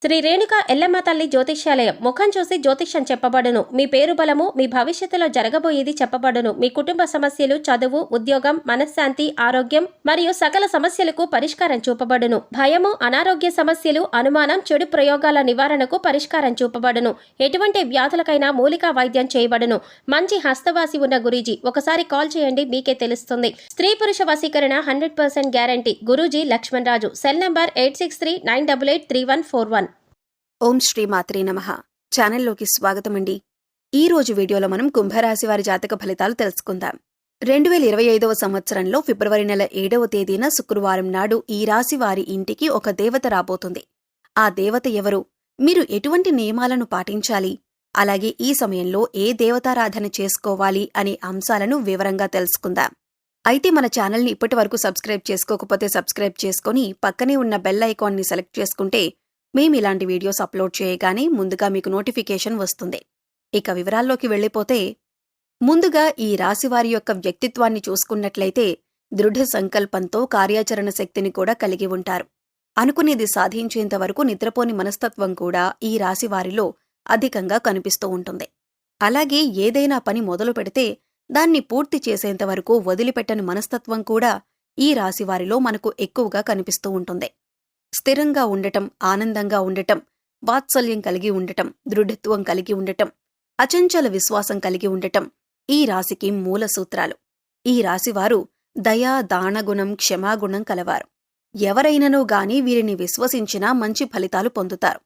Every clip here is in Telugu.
శ్రీ రేణుక ఎల్లమ్మ తల్లి జ్యోతిష్యాలయం. ముఖం చూసి జ్యోతిష్యం చెప్పబడును. మీ పేరు బలము, మీ భవిష్యత్తులో జరగబోయేది చెప్పబడును. మీ కుటుంబ సమస్యలు, చదువు, ఉద్యోగం, మనశ్శాంతి, ఆరోగ్యం మరియు సకల సమస్యలకు పరిష్కారం చూపబడును. భయము, అనారోగ్య సమస్యలు, అనుమానం, చెడు ప్రయోగాల నివారణకు పరిష్కారం చూపబడును. ఎటువంటి వ్యాధులకైనా మూలికా వైద్యం చేయబడును. మంచి హస్తవాసి ఉన్న గురూజీ. ఒకసారి కాల్ చేయండి, మీకే తెలుస్తుంది. స్త్రీ పురుష వశీకరణ 100% guarantee. Guruji Lakshman Raju. Cell number 8639883141. ఓం శ్రీ మాత్రే నమః. ఛానల్లోకి స్వాగతమండి. ఈ రోజు వీడియోలో మనం కుంభరాశి వారి జాతక ఫలితాలు తెలుసుకుందాం. 2025వ సంవత్సరంలో ఫిబ్రవరి నెల 7వ తేదీన శుక్రవారం నాడు ఈ రాశి వారి ఇంటికి ఒక దేవత రాబోతుంది. ఆ దేవత ఎవరు? మీరు ఎటువంటి నియమాలను పాటించాలి? అలాగే ఈ సమయంలో ఏ దేవతారాధన చేసుకోవాలి అనే అంశాలను వివరంగా తెలుసుకుందాం. అయితే మన ఛానల్ని ఇప్పటివరకు సబ్స్క్రైబ్ చేసుకోకపోతే సబ్స్క్రైబ్ చేసుకుని పక్కనే ఉన్న బెల్ ఐకాన్ని సెలెక్ట్ చేసుకుంటే మేము ఇలాంటి వీడియోస్ అప్లోడ్ చేయగానే ముందుగా మీకు నోటిఫికేషన్ వస్తుంది. ఇక వివరాల్లోకి వెళ్ళిపోతే, ముందుగా ఈ రాశివారి యొక్క వ్యక్తిత్వాన్ని చూసుకున్నట్లయితే దృఢ సంకల్పంతో కార్యాచరణ శక్తిని కూడా కలిగి ఉంటారు. అనుకునేది సాధించేంత వరకు నిద్రపోని మనస్తత్వం కూడా ఈ రాశివారిలో అధికంగా కనిపిస్తూ ఉంటుంది. అలాగే ఏదైనా పని మొదలు పెడితే దాన్ని పూర్తి చేసేంత వరకు వదిలిపెట్టని మనస్తత్వం కూడా ఈ రాశివారిలో మనకు ఎక్కువగా కనిపిస్తూ ఉంటుంది. స్థిరంగా ఉండటం, ఆనందంగా ఉండటం, వాత్సల్యం కలిగి ఉండటం, దృఢత్వం కలిగి ఉండటం, అచంచల విశ్వాసం కలిగి ఉండటం ఈ రాశికి మూల సూత్రాలు. ఈ రాశివారు దయా, దానగుణం, క్షమాగుణం కలవారు. ఎవరైననూ గాని వీరిని విశ్వసించినా మంచి ఫలితాలు పొందుతారు.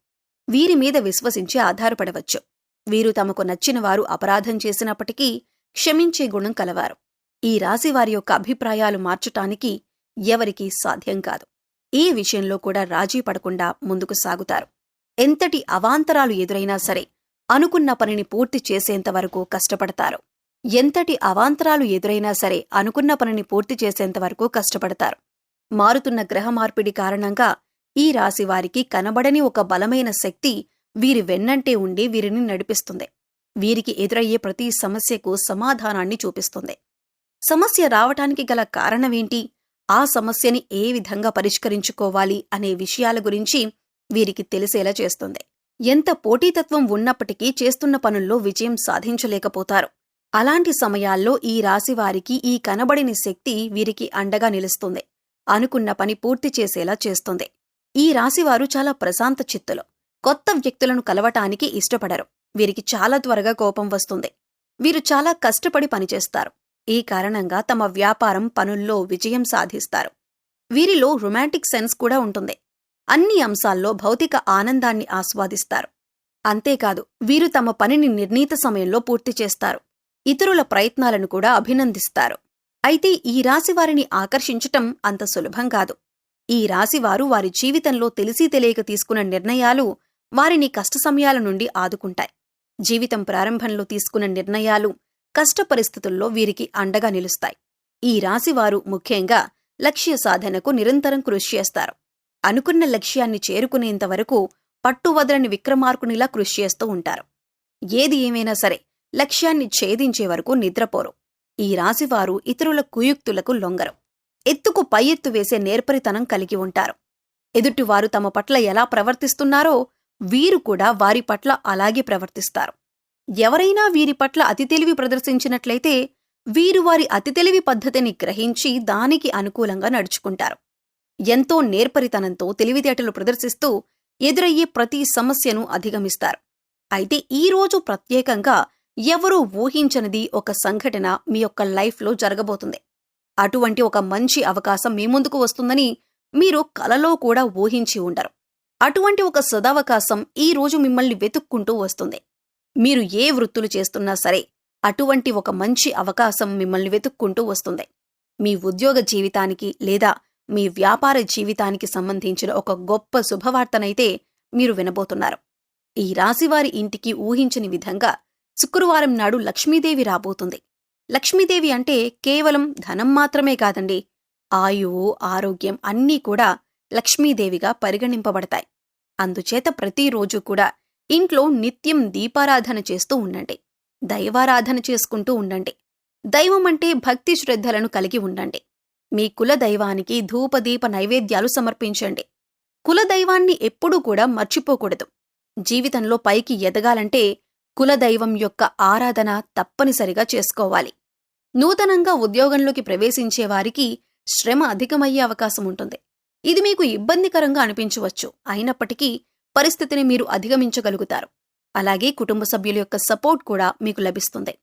వీరి మీద విశ్వసించి ఆధారపడవచ్చు. వీరు తమకు నచ్చిన వారు అపరాధం చేసినప్పటికీ క్షమించే గుణం కలవారు. ఈ రాశివారి యొక్క అభిప్రాయాలు మార్చటానికి ఎవరికీ సాధ్యం కాదు. ఈ విషయంలో కూడా రాజీ పడకుండా ముందుకు సాగుతారు. ఎంతటి అవాంతరాలు ఎదురైనా సరే అనుకున్న పనిని పూర్తి చేసేంతవరకు కష్టపడతారు. ఎంతటి అవాంతరాలు ఎదురైనా సరే అనుకున్న పనిని పూర్తి చేసేంతవరకు కష్టపడతారు. మారుతున్న గ్రహ మార్పిడి కారణంగా ఈ రాశివారికి కనబడని ఒక బలమైన శక్తి వీరి వెన్నంటే ఉండి వీరిని నడిపిస్తుంది. వీరికి ఎదురయ్యే ప్రతి సమస్యకు సమాధానాన్ని చూపిస్తుంది. సమస్య రావటానికి గల కారణమేంటి, ఆ సమస్యని ఏ విధంగా పరిష్కరించుకోవాలి అనే విషయాల గురించి వీరికి తెలిసేలా చేస్తుంది. ఎంత పోటీతత్వం ఉన్నప్పటికీ చేస్తున్న పనుల్లో విజయం సాధించలేకపోతారు. అలాంటి సమయాల్లో ఈ రాశివారికి ఈ కనబడిన శక్తి వీరికి అండగా నిలుస్తుంది. అనుకున్న పని పూర్తి చేసేలా చేస్తుంది. ఈ రాశివారు చాలా ప్రశాంత చిత్తులు. కొత్త వ్యక్తులను కలవటానికి ఇష్టపడరు. వీరికి చాలా త్వరగా కోపం వస్తుంది. వీరు చాలా కష్టపడి పనిచేస్తారు. ఈ కారణంగా తమ వ్యాపారం, పనుల్లో విజయం సాధిస్తారు. వీరిలో రొమాంటిక్ సెన్స్ కూడా ఉంటుంది. అన్ని అంశాల్లో భౌతిక ఆనందాన్ని ఆస్వాదిస్తారు. అంతేకాదు, వీరు తమ పనిని నిర్ణీత సమయంలో పూర్తి చేస్తారు. ఇతరుల ప్రయత్నాలను కూడా అభినందిస్తారు. అయితే ఈ రాశివారిని ఆకర్షించటం అంత సులభం కాదు. ఈ రాశివారు వారి జీవితంలో తెలిసి తెలియక తీసుకున్న నిర్ణయాలు వారిని కష్ట సమయాల నుండి ఆదుకుంటాయి. జీవితం ప్రారంభంలో తీసుకున్న నిర్ణయాలు కష్ట పరిస్థితుల్లో వీరికి అండగా నిలుస్తాయి. ఈ రాశివారు ముఖ్యంగా లక్ష్య సాధనకు నిరంతరం కృషి చేస్తారు. అనుకున్న లక్ష్యాన్ని చేరుకునేంతవరకు పట్టువదలని విక్రమార్కునిలా కృషి చేస్తూ ఉంటారు. ఏది ఏమైనా సరే లక్ష్యాన్ని ఛేదించే వరకు నిద్రపోరు. ఈ రాశివారు ఇతరుల కుయుక్తులకు లొంగరు. ఎత్తుకు పై ఎత్తు వేసే నేర్పరితనం కలిగి ఉంటారు. ఎదుటివారు తమ పట్ల ఎలా ప్రవర్తిస్తున్నారో వీరు కూడా వారి పట్ల అలాగే ప్రవర్తిస్తారు. ఎవరైనా వీరి పట్ల అతి తెలివి ప్రదర్శించినట్లయితే వీరు వారి అతి తెలివి పద్ధతిని గ్రహించి దానికి అనుకూలంగా నడుచుకుంటారు. ఎంతో నేర్పరితనంతో తెలివితేటలు ప్రదర్శిస్తూ ఎదురయ్యే ప్రతి సమస్యను అధిగమిస్తారు. అయితే ఈ రోజు ప్రత్యేకంగా ఎవరూ ఊహించనిది ఒక సంఘటన మీ యొక్క లైఫ్లో జరగబోతుంది. అటువంటి ఒక మంచి అవకాశం మీ ముందుకు వస్తుందని మీరు కలలో కూడా ఊహించి ఉండరు. అటువంటి ఒక సదవకాశం ఈ రోజు మిమ్మల్ని వెతుక్కుంటూ వస్తుంది. మీరు ఏ వృత్తులు చేస్తున్నా సరే అటువంటి ఒక మంచి అవకాశం మిమ్మల్ని వెతుక్కుంటూ వస్తుంది. మీ ఉద్యోగ జీవితానికి లేదా మీ వ్యాపార జీవితానికి సంబంధించిన ఒక గొప్ప శుభవార్తనైతే మీరు వినబోతున్నారు. ఈ రాశివారి ఇంటికి ఊహించని విధంగా శుక్రవారం నాడు లక్ష్మీదేవి రాబోతుంది. లక్ష్మీదేవి అంటే కేవలం ధనం మాత్రమే కాదండి. ఆయువు, ఆరోగ్యం అన్నీ కూడా లక్ష్మీదేవిగా పరిగణింపబడతాయి. అందుచేత ప్రతిరోజు కూడా ఇంట్లో నిత్యం దీపారాధన చేస్తూ ఉండండి. దైవారాధన చేసుకుంటూ ఉండండి. దైవమంటే భక్తి శ్రద్ధలను కలిగి ఉండండి. మీ కుల దైవానికి ధూపదీప నైవేద్యాలు సమర్పించండి. కులదైవాన్ని ఎప్పుడూ కూడా మర్చిపోకూడదు. జీవితంలో పైకి ఎదగాలంటే కులదైవం యొక్క ఆరాధన తప్పనిసరిగా చేసుకోవాలి. నూతనంగా ఉద్యోగంలోకి ప్రవేశించే వారికి శ్రమ అధికమయ్యే అవకాశం ఉంటుంది. ఇది మీకు ఇబ్బందికరంగా అనిపించవచ్చు. అయినప్పటికీ పరిస్థితిని మీరు అధిగమించగలుగుతారు. అలాగే కుటుంబ సభ్యుల యొక్క సపోర్ట్ కూడా మీకు లభిస్తుంది.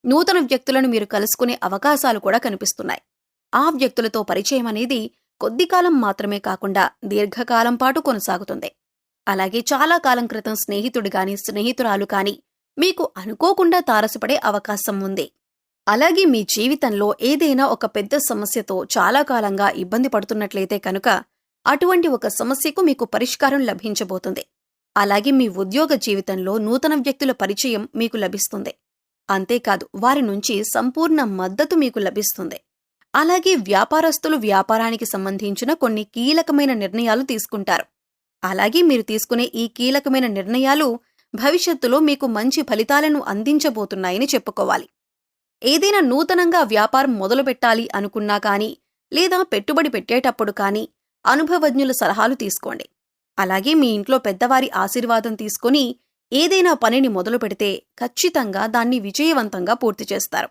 నూతన వ్యక్తులను మీరు కలుసుకునే అవకాశాలు కూడా కనిపిస్తున్నాయి. ఆ వ్యక్తులతో పరిచయం అనేది కొద్ది కాలం మాత్రమే కాకుండా దీర్ఘకాలం పాటు కొనసాగుతుంది. అలాగే చాలా కాలం క్రితం స్నేహితుడు గాని స్నేహితురాలు కాని మీకు అనుకోకుండా తారసపడే అవకాశం ఉంది. అలాగే మీ జీవితంలో ఏదైనా ఒక పెద్ద సమస్యతో చాలా కాలంగా ఇబ్బంది పడుతున్నట్లయితే కనుక అటువంటి ఒక సమస్యకు మీకు పరిష్కారం లభించబోతుంది. అలాగే మీ ఉద్యోగ జీవితంలో నూతన వ్యక్తుల పరిచయం మీకు లభిస్తుంది. అంతేకాదు వారి నుంచి సంపూర్ణ మద్దతు మీకు లభిస్తుంది. అలాగే వ్యాపారస్తులు వ్యాపారానికి సంబంధించిన కొన్ని కీలకమైన నిర్ణయాలు తీసుకుంటారు. అలాగే మీరు తీసుకునే ఈ కీలకమైన నిర్ణయాలు భవిష్యత్తులో మీకు మంచి ఫలితాలను అందించబోతున్నాయని చెప్పుకోవాలి. ఏదైనా నూతనంగా వ్యాపారం మొదలుపెట్టాలి అనుకున్నా కానీ లేదా పెట్టుబడి పెట్టేటప్పుడు కానీ అనుభవజ్ఞుల సలహాలు తీసుకోండి. అలాగే మీ ఇంట్లో పెద్దవారి ఆశీర్వాదం తీసుకుని ఏదైనా పనిని మొదలు పెడితే ఖచ్చితంగా దాన్ని విజయవంతంగా పూర్తి చేస్తారు.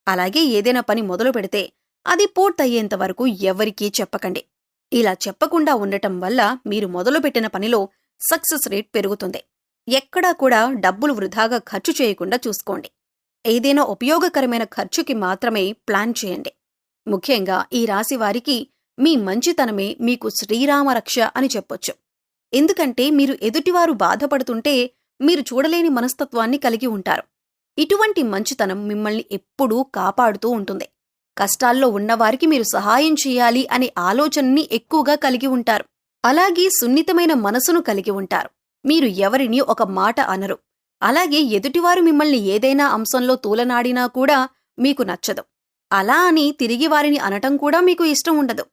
అలాగే ఏదైనా పని మొదలు పెడితే అది పూర్తయ్యేంత వరకు ఎవరికీ చెప్పకండి. ఇలా చెప్పకుండా ఉండటం వల్ల మీరు మొదలుపెట్టిన పనిలో సక్సెస్ రేట్ పెరుగుతుంది. ఎక్కడా కూడా డబ్బులు వృధాగా ఖర్చు చేయకుండా చూసుకోండి. ఏదైనా ఉపయోగకరమైన ఖర్చుకి మాత్రమే ప్లాన్ చేయండి. ముఖ్యంగా ఈ రాశి వారికి మీ మంచితనమే మీకు శ్రీరామరక్ష అని చెప్పొచ్చు. ఎందుకంటే మీరు ఎదుటివారు బాధపడుతుంటే మీరు చూడలేని మనస్తత్వాన్ని కలిగి ఉంటారు. ఇటువంటి మంచితనం మిమ్మల్ని ఎప్పుడూ కాపాడుతూ ఉంటుంది. కష్టాల్లో ఉన్నవారికి మీరు సహాయం చేయాలి అనే ఆలోచనని ఎక్కువగా కలిగి ఉంటారు. అలాగే సున్నితమైన మనసును కలిగి ఉంటారు. మీరు ఎవరిని ఒక మాట అనరు. అలాగే ఎదుటివారు మిమ్మల్ని ఏదైనా అంశంలో తూలనాడినా కూడా మీకు నచ్చదు. అలా అని తిరిగి వారిని అనటం కూడా మీకు ఇష్టం ఉండదు.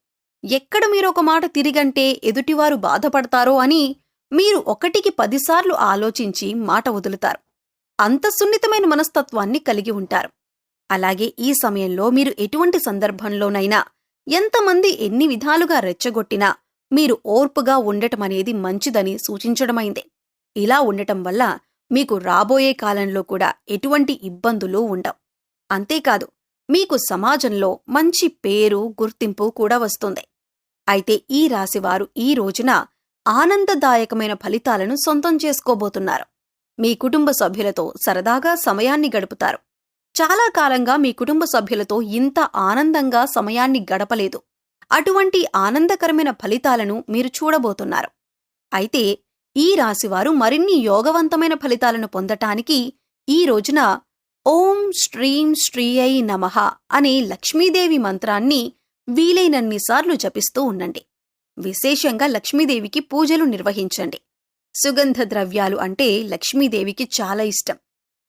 ఎక్కడ మీరు ఒక మాట తిరిగంటే ఎదుటివారు బాధపడతారో అని మీరు 1కి 10 సార్లు ఆలోచించి మాట వదులుతారు. అంత సున్నితమైన మనస్తత్వాన్ని కలిగి ఉంటారు. అలాగే ఈ సమయంలో మీరు ఎటువంటి సందర్భంలోనైనా ఎంతమంది ఎన్ని విధాలుగా రెచ్చగొట్టినా మీరు ఓర్పుగా ఉండటమనేది మంచిదని సూచించడమైందే. ఇలా ఉండటం వల్ల మీకు రాబోయే కాలంలో కూడా ఎటువంటి ఇబ్బందులు ఉండవు. అంతేకాదు మీకు సమాజంలో మంచి పేరు గుర్తింపు కూడా వస్తుంది. అయితే ఈ రాశివారు ఈ రోజున ఆనందదాయకమైన ఫలితాలను సొంతం చేసుకోబోతున్నారు. మీ కుటుంబ సభ్యులతో సరదాగా సమయాన్ని గడుపుతారు. చాలా కాలంగా మీ కుటుంబ సభ్యులతో ఇంత ఆనందంగా సమయాన్ని గడపలేదు. అటువంటి ఆనందకరమైన ఫలితాలను మీరు చూడబోతున్నారు. అయితే ఈ రాశివారు మరిన్ని యోగవంతమైన ఫలితాలను పొందటానికి ఈ రోజున ఓం శ్రీం శ్రీయై నమః అనే లక్ష్మీదేవి మంత్రాన్ని వీలైనన్నిసార్లు జపిస్తూ ఉండండి. విశేషంగా లక్ష్మీదేవికి పూజలు నిర్వహించండి. సుగంధ ద్రవ్యాలు అంటే లక్ష్మీదేవికి చాలా ఇష్టం.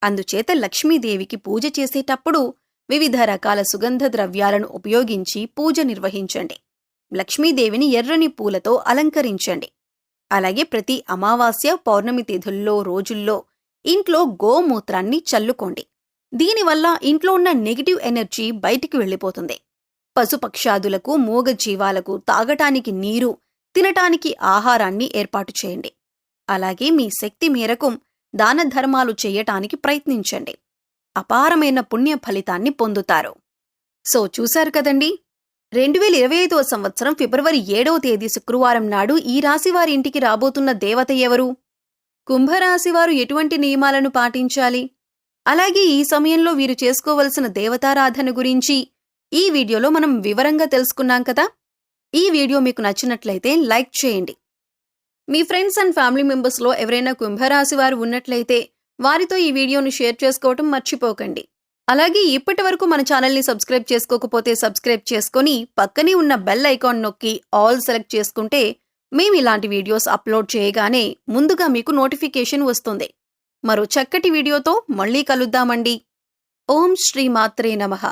అందుచేత లక్ష్మీదేవికి పూజ చేసేటప్పుడు వివిధ రకాల సుగంధ ద్రవ్యాలను ఉపయోగించి పూజ నిర్వహించండి. లక్ష్మీదేవిని ఎర్రని పూలతో అలంకరించండి. అలాగే ప్రతి అమావాస్య పౌర్ణమి తిథుల్లో రోజుల్లో ఇంట్లో గోమూత్రాన్ని చల్లుకోండి. దీనివల్ల ఇంట్లో ఉన్న నెగిటివ్ ఎనర్జీ బయటికి వెళ్ళిపోతుంది. పశుపక్షాదులకు మూగజీవాలకు తాగటానికి నీరు, తినటానికి ఆహారాన్ని ఏర్పాటు చేయండి. అలాగే మీ శక్తి మేరకు దాన ధర్మాలు చెయ్యటానికి ప్రయత్నించండి. అపారమైన పుణ్య ఫలితాన్ని పొందుతారు. సో చూశారు కదండి, 2025వ సంవత్సరం ఫిబ్రవరి 7వ తేదీ శుక్రవారం నాడు ఈ రాశివారి ఇంటికి రాబోతున్న దేవత ఎవరు? కుంభరాశివారు ఎటువంటి నియమాలను పాటించాలి? అలాగే ఈ సమయంలో వీరు చేసుకోవలసిన దేవతారాధన గురించి ఈ వీడియోలో మనం వివరంగా తెలుసుకున్నాం కదా. ఈ వీడియో మీకు నచ్చినట్లయితే లైక్ చేయండి. మీ ఫ్రెండ్స్ అండ్ ఫ్యామిలీ మెంబర్స్లో ఎవరైనా కుంభరాశివారు ఉన్నట్లయితే వారితో ఈ వీడియోను షేర్ చేసుకోవటం మర్చిపోకండి. అలాగే ఇప్పటి వరకు మన ఛానల్ని సబ్స్క్రైబ్ చేసుకోకపోతే సబ్స్క్రైబ్ చేసుకొని పక్కనే ఉన్న బెల్ ఐకాన్ నొక్కి ఆల్ సెలెక్ట్ చేసుకుంటే మేము ఇలాంటి వీడియోస్ అప్లోడ్ చేయగానే ముందుగా మీకు నోటిఫికేషన్ వస్తుంది. మరో చక్కటి వీడియోతో మళ్ళీ కలుద్దామండి. ఓం శ్రీ మాత్రే నమః.